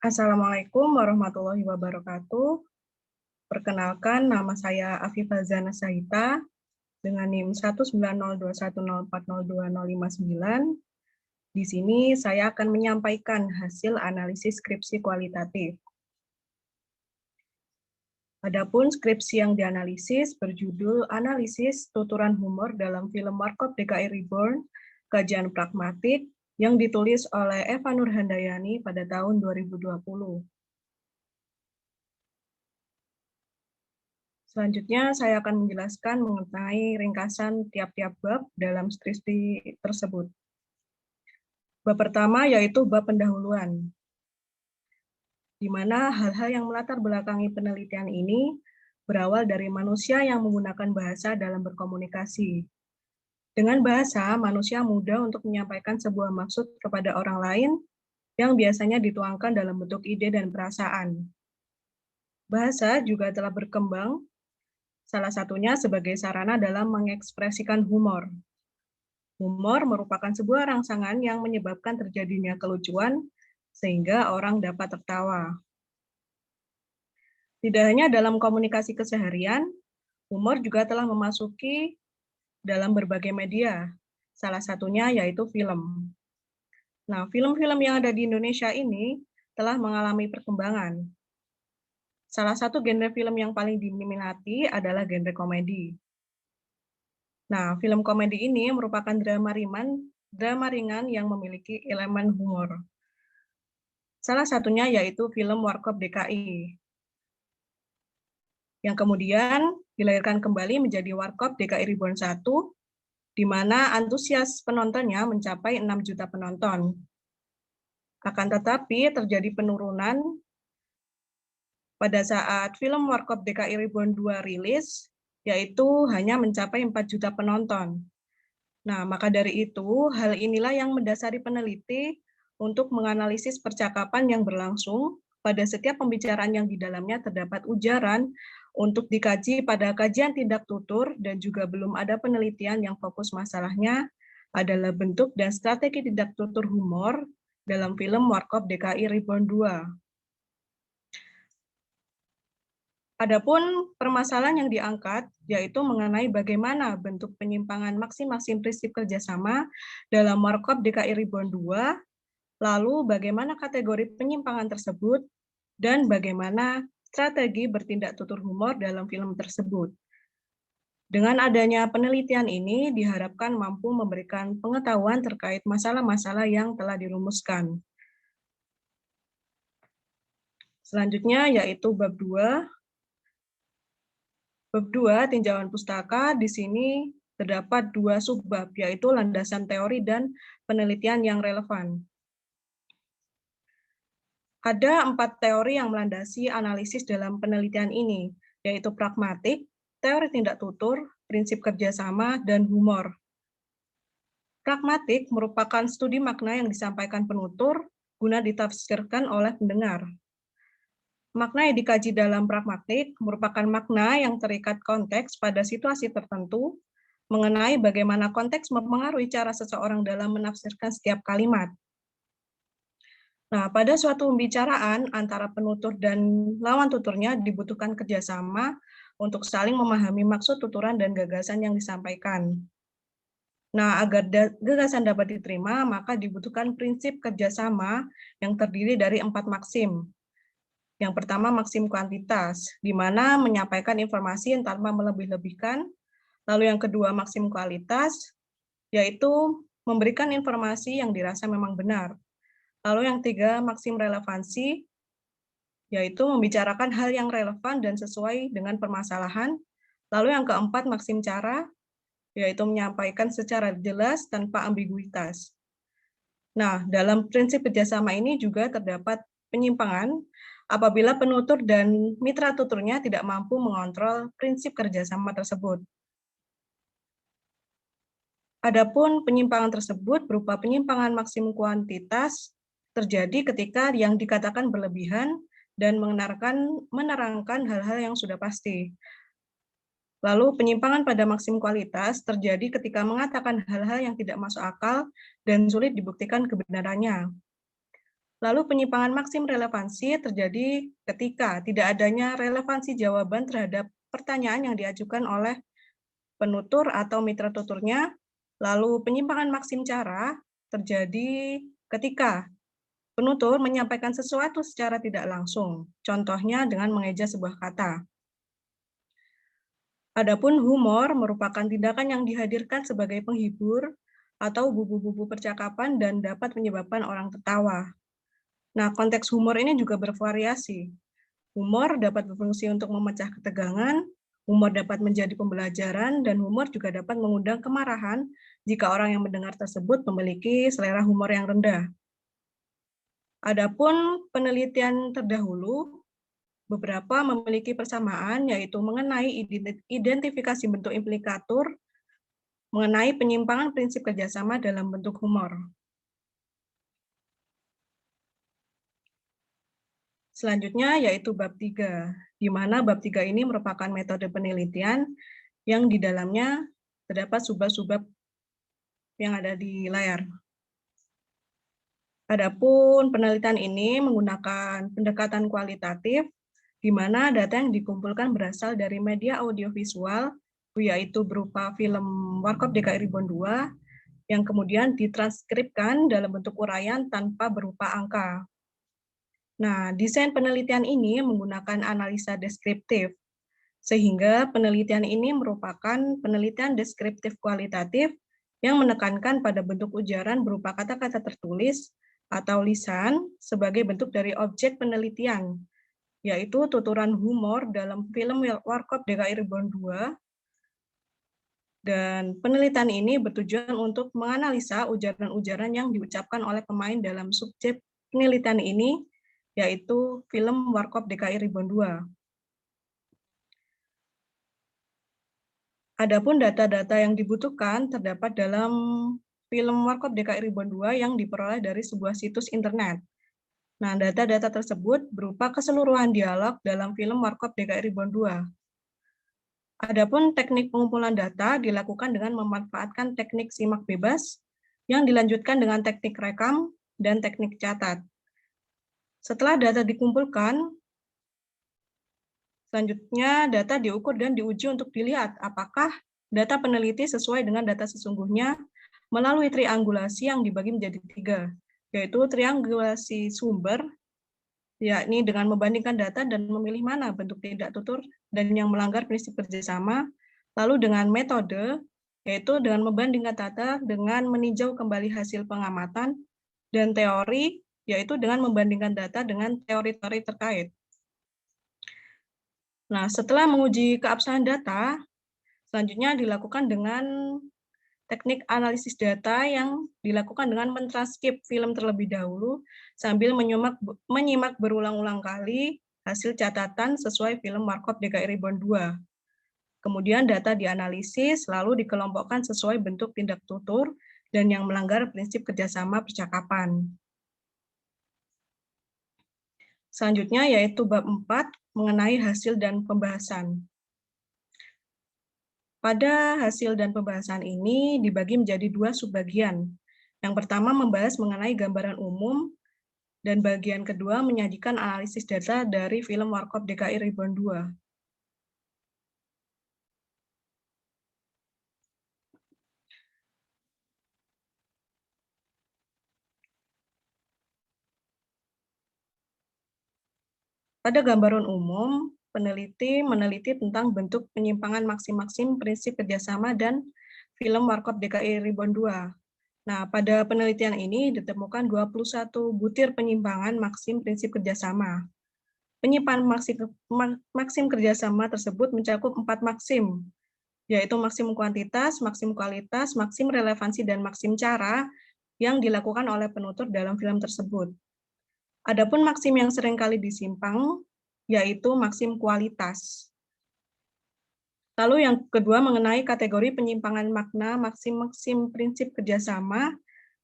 Assalamualaikum warahmatullahi wabarakatuh. Perkenalkan, nama saya Afifah Zana Sahita dengan NIM 19021040259. Di sini saya akan menyampaikan hasil analisis skripsi kualitatif. Adapun skripsi yang dianalisis berjudul Analisis Tuturan Humor dalam Film Warkop DKI Reborn, Kajian Pragmatik, yang ditulis oleh Eva Nurhandayani pada tahun 2020. Selanjutnya, saya akan menjelaskan mengenai ringkasan tiap-tiap bab dalam skripsi tersebut. Bab pertama yaitu bab pendahuluan, di mana hal-hal yang melatar belakangi penelitian ini berawal dari manusia yang menggunakan bahasa dalam berkomunikasi. Dengan bahasa, manusia mudah untuk menyampaikan sebuah maksud kepada orang lain yang biasanya dituangkan dalam bentuk ide dan perasaan. Bahasa juga telah berkembang, salah satunya sebagai sarana dalam mengekspresikan humor. Humor merupakan sebuah rangsangan yang menyebabkan terjadinya kelucuan sehingga orang dapat tertawa. Tidak hanya dalam komunikasi keseharian, humor juga telah memasuki dalam berbagai media, salah satunya yaitu film. Nah, film-film yang ada di Indonesia ini telah mengalami perkembangan. Salah satu genre film yang paling diminati adalah genre komedi. Nah, film komedi ini merupakan drama ringan yang memiliki elemen humor. Salah satunya yaitu film Warkop DKI, yang kemudian dilahirkan kembali menjadi Warkop DKI Reborn 1, di mana antusias penontonnya mencapai 6 juta penonton. Akan tetapi terjadi penurunan pada saat film Warkop DKI Reborn 2 rilis, yaitu hanya mencapai 4 juta penonton. Nah, maka dari itu, hal inilah yang mendasari peneliti untuk menganalisis percakapan yang berlangsung pada setiap pembicaraan yang di dalamnya terdapat ujaran untuk dikaji pada kajian tindak tutur dan juga belum ada penelitian yang fokus masalahnya adalah bentuk dan strategi tindak tutur humor dalam film Warkop DKI Reborn 2. Adapun permasalahan yang diangkat yaitu mengenai bagaimana bentuk penyimpangan masing-masing prinsip kerjasama dalam Warkop DKI Reborn 2, lalu bagaimana kategori penyimpangan tersebut, dan bagaimana strategi bertindak tutur humor dalam film tersebut. Dengan adanya penelitian ini diharapkan mampu memberikan pengetahuan terkait masalah-masalah yang telah dirumuskan. Selanjutnya yaitu bab 2. Bab 2, tinjauan pustaka, di sini terdapat 2 subbab, yaitu landasan teori dan penelitian yang relevan. Ada 4 teori yang melandasi analisis dalam penelitian ini, yaitu pragmatik, teori tindak tutur, prinsip kerjasama, dan humor. Pragmatik merupakan studi makna yang disampaikan penutur guna ditafsirkan oleh pendengar. Makna yang dikaji dalam pragmatik merupakan makna yang terikat konteks pada situasi tertentu mengenai bagaimana konteks mempengaruhi cara seseorang dalam menafsirkan setiap kalimat. Nah, pada suatu pembicaraan antara penutur dan lawan tuturnya dibutuhkan kerjasama untuk saling memahami maksud tuturan dan gagasan yang disampaikan. Nah, agar gagasan dapat diterima, maka dibutuhkan prinsip kerjasama yang terdiri dari 4 maksim. Yang pertama, maksim kuantitas, di mana menyampaikan informasi tanpa melebih-lebihkan. Lalu yang kedua, maksim kualitas, yaitu memberikan informasi yang dirasa memang benar. Lalu yang tiga, maksim relevansi, yaitu membicarakan hal yang relevan dan sesuai dengan permasalahan. Lalu yang keempat, maksim cara, yaitu menyampaikan secara jelas tanpa ambiguitas. Nah, dalam prinsip kerjasama ini juga terdapat penyimpangan apabila penutur dan mitra tuturnya tidak mampu mengontrol prinsip kerjasama tersebut. Adapun penyimpangan tersebut berupa penyimpangan maksim kuantitas terjadi ketika yang dikatakan berlebihan dan menerangkan hal-hal yang sudah pasti. Lalu penyimpangan pada maksim kualitas terjadi ketika mengatakan hal-hal yang tidak masuk akal dan sulit dibuktikan kebenarannya. Lalu penyimpangan maksim relevansi terjadi ketika tidak adanya relevansi jawaban terhadap pertanyaan yang diajukan oleh penutur atau mitra tuturnya. Lalu penyimpangan maksim cara terjadi ketika penutur menyampaikan sesuatu secara tidak langsung, contohnya dengan mengeja sebuah kata. Adapun humor merupakan tindakan yang dihadirkan sebagai penghibur atau bubu-bubu percakapan dan dapat menyebabkan orang tertawa. Nah, konteks humor ini juga bervariasi. Humor dapat berfungsi untuk memecah ketegangan, humor dapat menjadi pembelajaran, dan humor juga dapat mengundang kemarahan jika orang yang mendengar tersebut memiliki selera humor yang rendah. Adapun penelitian terdahulu, beberapa memiliki persamaan, yaitu mengenai identifikasi bentuk implikatur, mengenai penyimpangan prinsip kerjasama dalam bentuk humor. Selanjutnya yaitu bab 3, di mana bab 3 ini merupakan metode penelitian yang di dalamnya terdapat subbab-subbab yang ada di layar. Adapun penelitian ini menggunakan pendekatan kualitatif, di mana data yang dikumpulkan berasal dari media audiovisual, yaitu berupa film Warkop DKI Ribbon 2, yang kemudian ditranskripkan dalam bentuk uraian tanpa berupa angka. Nah, desain penelitian ini menggunakan analisa deskriptif, sehingga penelitian ini merupakan penelitian deskriptif kualitatif yang menekankan pada bentuk ujaran berupa kata-kata tertulis atau lisan sebagai bentuk dari objek penelitian, yaitu tuturan humor dalam film Warkop DKI Ribbon 2. Dan penelitian ini bertujuan untuk menganalisa ujaran-ujaran yang diucapkan oleh pemain dalam subjek penelitian ini, yaitu film Warkop DKI Ribbon 2. Adapun data-data yang dibutuhkan terdapat dalam film Warkop DKI Ribbon 2 yang diperoleh dari sebuah situs internet. Nah, data-data tersebut berupa keseluruhan dialog dalam film Warkop DKI Ribbon 2. Adapun teknik pengumpulan data dilakukan dengan memanfaatkan teknik simak bebas yang dilanjutkan dengan teknik rekam dan teknik catat. Setelah data dikumpulkan, selanjutnya data diukur dan diuji untuk dilihat apakah data peneliti sesuai dengan data sesungguhnya melalui triangulasi yang dibagi menjadi 3, yaitu triangulasi sumber, yakni dengan membandingkan data dan memilih mana bentuk tidak tutur dan yang melanggar prinsip kerjasama, lalu dengan metode, yaitu dengan membandingkan data dengan meninjau kembali hasil pengamatan, dan teori, yaitu dengan membandingkan data dengan teori-teori terkait. Nah, setelah menguji keabsahan data, selanjutnya dilakukan dengan teknik analisis data yang dilakukan dengan mentranskrip film terlebih dahulu sambil menyimak berulang-ulang kali hasil catatan sesuai film Warkop DKI Ribbon 2. Kemudian data dianalisis lalu dikelompokkan sesuai bentuk tindak tutur dan yang melanggar prinsip kerjasama percakapan. Selanjutnya yaitu bab 4 mengenai hasil dan pembahasan. Pada hasil dan pembahasan ini dibagi menjadi 2 subbagian. Yang pertama membahas mengenai gambaran umum, dan bagian kedua menyajikan analisis data dari film Warkop DKI Ribbon 2. Pada gambaran umum, peneliti meneliti tentang bentuk penyimpangan maksim-maksim prinsip kerjasama dan film Warkop DKI Ribbon 2. Nah, pada penelitian ini ditemukan 21 butir penyimpangan maksim prinsip kerjasama. Penyimpangan maksim kerjasama tersebut mencakup 4 maksim, yaitu maksim kuantitas, maksim kualitas, maksim relevansi, dan maksim cara yang dilakukan oleh penutur dalam film tersebut. Adapun maksim yang seringkali disimpang, yaitu maksim kualitas. Lalu yang kedua mengenai kategori penyimpangan makna maksim-maksim prinsip kerjasama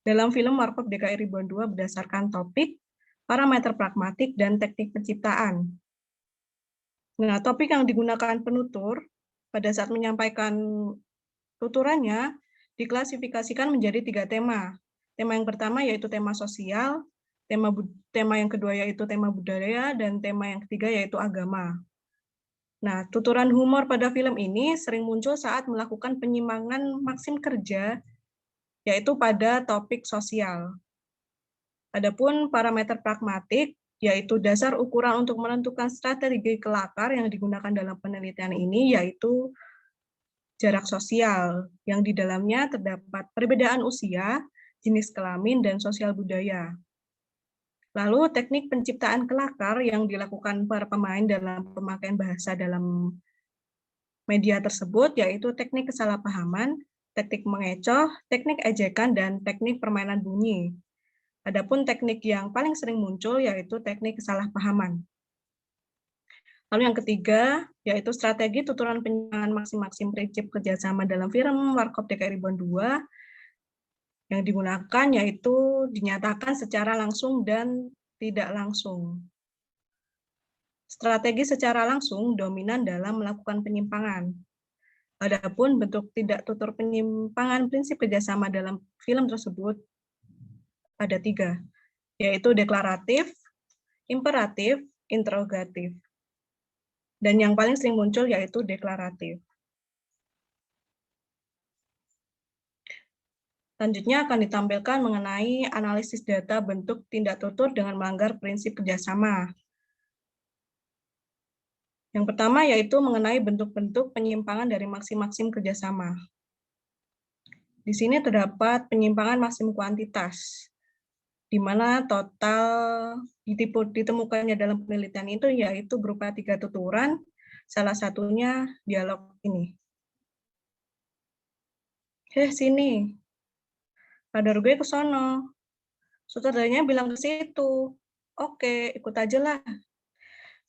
dalam film Warkop DKI Ribbon 2 berdasarkan topik, parameter pragmatik, dan teknik penciptaan. Nah, topik yang digunakan penutur pada saat menyampaikan tuturannya diklasifikasikan menjadi 3 tema. Tema yang pertama yaitu tema sosial, tema yang kedua yaitu tema budaya, dan tema yang ketiga yaitu agama. Nah, tuturan humor pada film ini sering muncul saat melakukan penyimpangan maksim kerja, yaitu pada topik sosial. Adapun parameter pragmatik, yaitu dasar ukuran untuk menentukan strategi kelakar yang digunakan dalam penelitian ini, yaitu jarak sosial, yang di dalamnya terdapat perbedaan usia, jenis kelamin, dan sosial budaya. Lalu teknik penciptaan kelakar yang dilakukan para pemain dalam pemakaian bahasa dalam media tersebut, yaitu teknik kesalahpahaman, teknik mengecoh, teknik ejekan, dan teknik permainan bunyi. Adapun teknik yang paling sering muncul yaitu teknik kesalahpahaman. Lalu yang ketiga, yaitu strategi tuturan penyimpangan maksim-maksim prinsip kerjasama dalam film Warkop DKI Ribuan 2, yang digunakan yaitu dinyatakan secara langsung dan tidak langsung. Strategi secara langsung dominan dalam melakukan penyimpangan. Adapun bentuk tidak tutur penyimpangan prinsip kerjasama dalam film tersebut ada 3, yaitu deklaratif, imperatif, interrogatif. Dan yang paling sering muncul yaitu deklaratif. Selanjutnya akan ditampilkan mengenai analisis data bentuk tindak tutur dengan melanggar prinsip kerjasama. Yang pertama yaitu mengenai bentuk-bentuk penyimpangan dari maksim-maksim kerjasama. Di sini terdapat penyimpangan maksim kuantitas, di mana total ditemukannya dalam penelitian itu yaitu berupa 3 tuturan, salah satunya dialog ini. Sini. Radar gue ke sono. Sutradaranya bilang ke situ. Oke, ikut aja lah.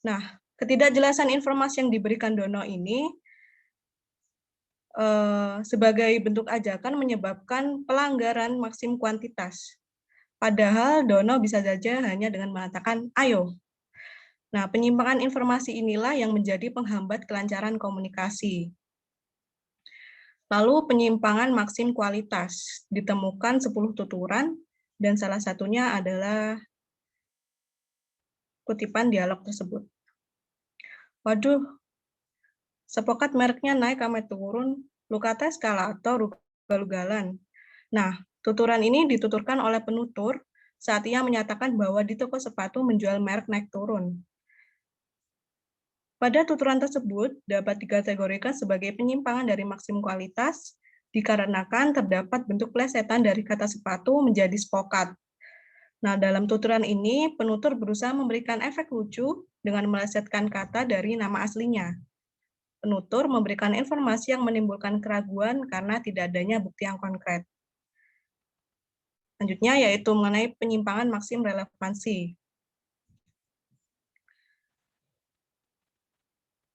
Nah, ketidakjelasan informasi yang diberikan Dono ini sebagai bentuk ajakan menyebabkan pelanggaran maksim kuantitas. Padahal Dono bisa saja hanya dengan mengatakan, ayo. Nah, penyimpangan informasi inilah yang menjadi penghambat kelancaran komunikasi. Lalu penyimpangan maksim kualitas. Ditemukan 10 tuturan, dan salah satunya adalah kutipan dialog tersebut. Waduh, sepokat mereknya naik kami turun, luka tes eskalator, ugal-ugalan. Nah, tuturan ini dituturkan oleh penutur saat ia menyatakan bahwa di toko sepatu menjual merek naik turun. Pada tuturan tersebut dapat dikategorikan sebagai penyimpangan dari maksim kualitas dikarenakan terdapat bentuk plesetan dari kata sepatu menjadi sepokat. Nah, dalam tuturan ini, penutur berusaha memberikan efek lucu dengan melesetkan kata dari nama aslinya. Penutur memberikan informasi yang menimbulkan keraguan karena tidak adanya bukti yang konkret. Selanjutnya, yaitu mengenai penyimpangan maksim relevansi.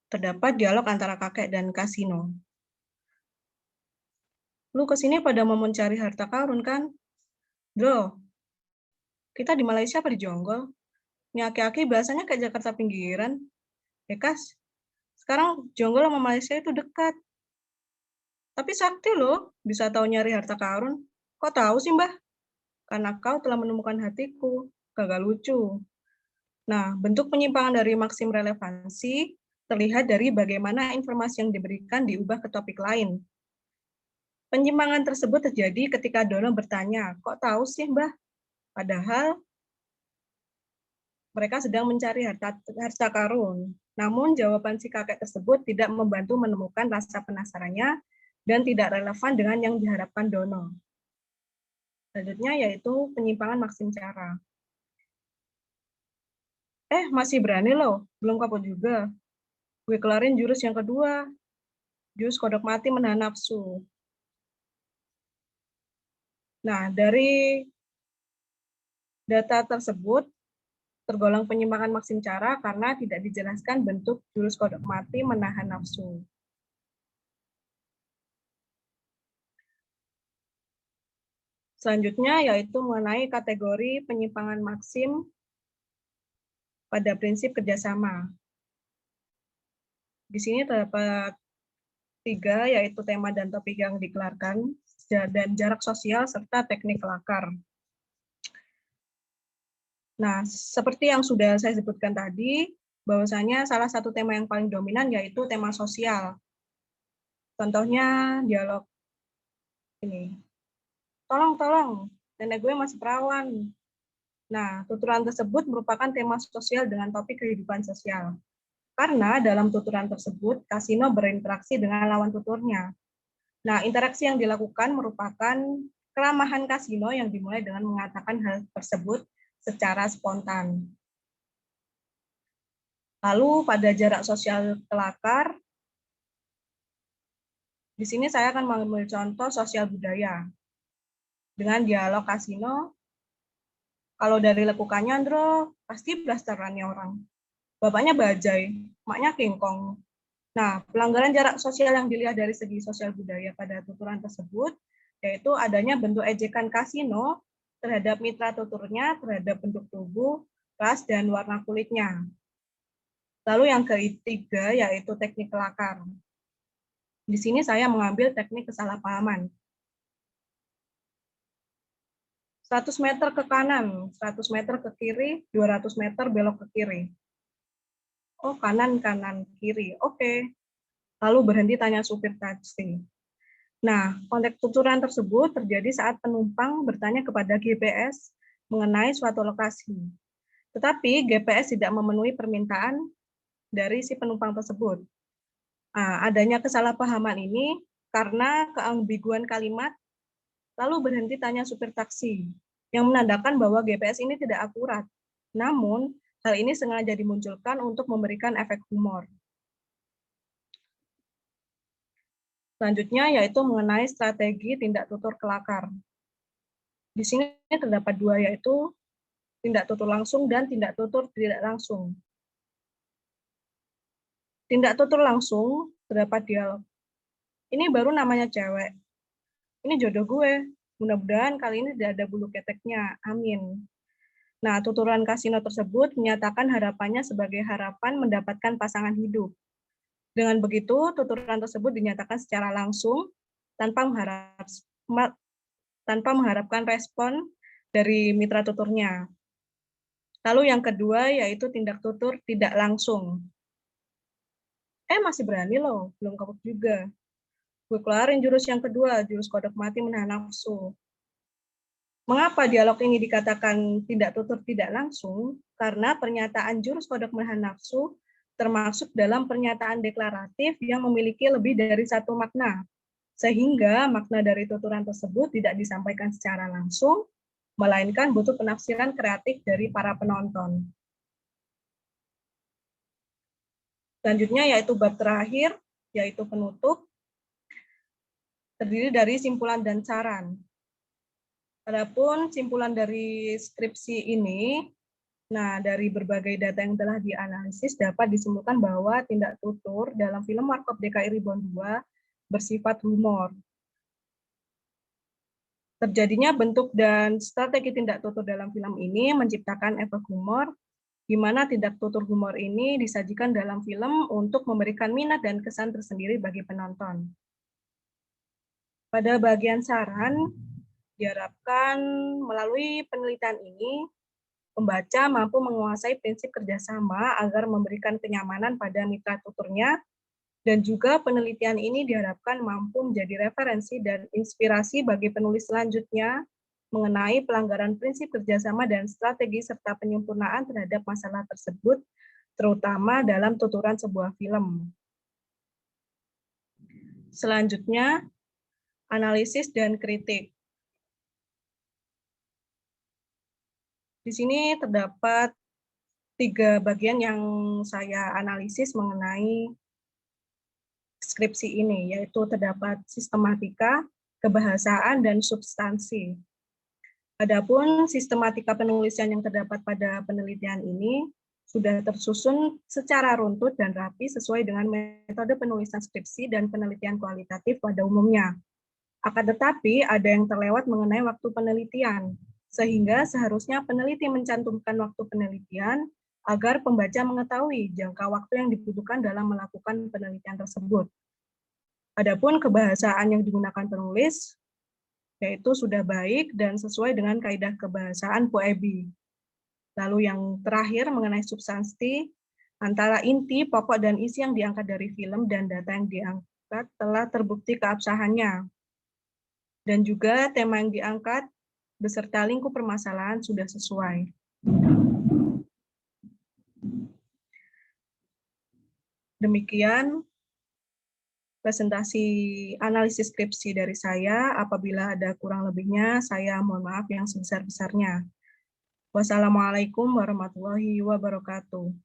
Terdapat dialog antara kakek dan kasino. Lu kesini pada mau mencari harta karun kan? Bro, kita di Malaysia apa di Jonggol? Ini aki-aki bahasanya kayak Jakarta pinggiran. Ya kas, sekarang Jonggol sama Malaysia itu dekat. Tapi sakti loh, bisa tahu nyari harta karun. Kok tahu sih mbah? Karena kau telah menemukan hatiku. Kagak lucu. Nah, bentuk penyimpangan dari maksim relevansi terlihat dari bagaimana informasi yang diberikan diubah ke topik lain. Penyimpangan tersebut terjadi ketika Dono bertanya, kok tahu sih mbah? Padahal mereka sedang mencari harta karun. Namun jawaban si kakek tersebut tidak membantu menemukan rasa penasarannya dan tidak relevan dengan yang diharapkan Dono. Selanjutnya yaitu penyimpangan maksim cara. Masih berani loh, belum kapok juga. Gue kelarin jurus yang kedua, jurus kodok mati menahan nafsu. Nah, dari data tersebut, tergolong penyimpangan maksim cara karena tidak dijelaskan bentuk jurus kodok mati menahan nafsu. Selanjutnya yaitu mengenai kategori penyimpangan maksim pada prinsip kerjasama. Di sini terdapat 3, yaitu tema dan topik yang dikelarkan, dan jarak sosial, serta teknik kelakar. Nah, seperti yang sudah saya sebutkan tadi, bahwasanya salah satu tema yang paling dominan yaitu tema sosial. Contohnya dialog ini, tolong, nenek gue masih perawan. Nah, tuturan tersebut merupakan tema sosial dengan topik kehidupan sosial. Karena dalam tuturan tersebut, kasino berinteraksi dengan lawan tuturnya. Nah, interaksi yang dilakukan merupakan keramahan kasino yang dimulai dengan mengatakan hal tersebut secara spontan. Lalu pada jarak sosial kelakar, di sini saya akan mengambil contoh sosial budaya. Dengan dialog kasino, kalau dari lekukannya, Andro, pasti blasterannya orang. Bapaknya bajai, maknya kingkong. Nah, pelanggaran jarak sosial yang dilihat dari segi sosial budaya pada tuturan tersebut, yaitu adanya bentuk ejekan kasino terhadap mitra tuturnya, terhadap bentuk tubuh, ras, dan warna kulitnya. Lalu yang ketiga, yaitu teknik kelakar. Di sini saya mengambil teknik kesalahpahaman. 100 meter ke kanan, 100 meter ke kiri, 200 meter belok ke kiri. Oh, kanan, kiri. Oke. Lalu berhenti tanya supir taksi. Nah, konteks tuturan tersebut terjadi saat penumpang bertanya kepada GPS mengenai suatu lokasi. Tetapi GPS tidak memenuhi permintaan dari si penumpang tersebut. Nah, adanya kesalahpahaman ini karena keambiguan kalimat, lalu berhenti tanya supir taksi, yang menandakan bahwa GPS ini tidak akurat. Namun, hal ini sengaja dimunculkan untuk memberikan efek humor. Selanjutnya yaitu mengenai strategi tindak tutur kelakar. Di sini terdapat dua, yaitu tindak tutur langsung dan tindak tutur tidak langsung. Tindak tutur langsung terdapat dialog. Ini baru namanya cewek. Ini jodoh gue. Mudah-mudahan kali ini tidak ada bulu keteknya. Amin. Nah, tuturan kasino tersebut menyatakan harapannya sebagai harapan mendapatkan pasangan hidup. Dengan begitu, tuturan tersebut dinyatakan secara langsung tanpa mengharapkan respon dari mitra tuturnya. Lalu yang kedua yaitu tindak tutur tidak langsung. Masih berani loh, belum kapok juga. Gue keluarin jurus yang kedua, jurus kodok mati menahan nafsu. Mengapa dialog ini dikatakan tindak tutur tidak langsung? Karena pernyataan jurus kodok menahan nafsu termasuk dalam pernyataan deklaratif yang memiliki lebih dari satu makna. Sehingga makna dari tuturan tersebut tidak disampaikan secara langsung, melainkan butuh penafsiran kreatif dari para penonton. Selanjutnya yaitu bab terakhir, yaitu penutup, terdiri dari simpulan dan saran. Adapun simpulan dari skripsi ini, nah dari berbagai data yang telah dianalisis dapat disimpulkan bahwa tindak tutur dalam film Warkop DKI Reborn 2 bersifat humor. Terjadinya bentuk dan strategi tindak tutur dalam film ini menciptakan efek humor, di mana tindak tutur humor ini disajikan dalam film untuk memberikan minat dan kesan tersendiri bagi penonton. Pada bagian saran, diharapkan melalui penelitian ini, pembaca mampu menguasai prinsip kerjasama agar memberikan kenyamanan pada mitra tuturnya, dan juga penelitian ini diharapkan mampu menjadi referensi dan inspirasi bagi penulis selanjutnya mengenai pelanggaran prinsip kerjasama dan strategi serta penyempurnaan terhadap masalah tersebut, terutama dalam tuturan sebuah film. Selanjutnya, analisis dan kritik. Di sini terdapat 3 bagian yang saya analisis mengenai skripsi ini, yaitu terdapat sistematika, kebahasaan, dan substansi. Adapun sistematika penulisan yang terdapat pada penelitian ini sudah tersusun secara runtut dan rapi sesuai dengan metode penulisan skripsi dan penelitian kualitatif pada umumnya. Akan tetapi, ada yang terlewat mengenai waktu penelitian, sehingga seharusnya peneliti mencantumkan waktu penelitian agar pembaca mengetahui jangka waktu yang dibutuhkan dalam melakukan penelitian tersebut. Adapun kebahasaan yang digunakan penulis, yaitu sudah baik dan sesuai dengan kaidah kebahasaan POEBI. Lalu yang terakhir mengenai substansi, antara inti, pokok, dan isi yang diangkat dari film dan data yang diangkat telah terbukti keabsahannya. Dan juga tema yang diangkat beserta lingkup permasalahan sudah sesuai. Demikian presentasi analisis skripsi dari saya. Apabila ada kurang lebihnya, saya mohon maaf yang sebesar-besarnya. Wassalamualaikum warahmatullahi wabarakatuh.